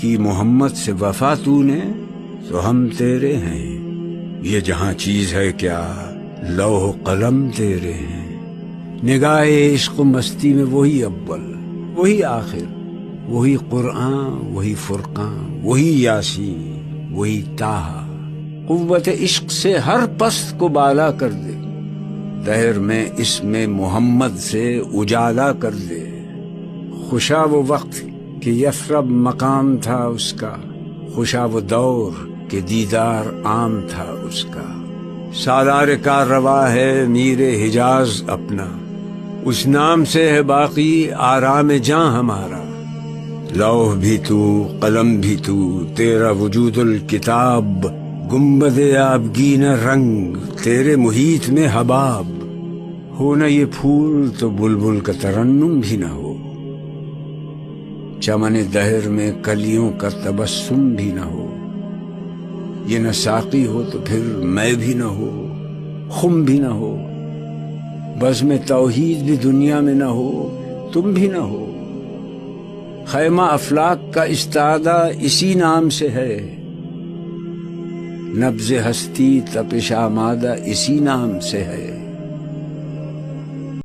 کی محمد سے وفا تو نے تو ہم تیرے ہیں، یہ جہاں چیز ہے کیا لوح و قلم تیرے ہیں۔ نگاہ عشق و مستی میں وہی اول وہی آخر، وہی قرآن وہی فرقان وہی یاسین وہی طٰہٰ، قوت عشق سے ہر پست کو بالا کر دے، دہر میں اسم محمد سے اجالا کر دے۔ خوشا وہ وقت کہ یثرب مقام تھا اس کا، خوشا وہ دور کہ دیدار عام تھا اس کا۔ سالار کاررواں ہے میر حجاز اپنا، اس نام سے ہے باقی آرام جاں ہمارا۔ لوح بھی تو قلم بھی تو، تیرا وجود الکتاب، گنبد آبگین رنگ تیرے محیط میں حباب۔ ہو نہ یہ پھول تو بلبل کا ترنم بھی نہ ہو، چمن دہر میں کلیوں کا تبسم بھی نہ ہو۔ یہ نہ ساقی ہو تو پھر میں بھی نہ ہو، خم بھی نہ ہو، بزم توحید بھی دنیا میں نہ ہو، تم بھی نہ ہو۔ خیمہ افلاک کا استادہ اسی نام سے ہے، نبض ہستی تپش آمادہ اسی نام سے ہے۔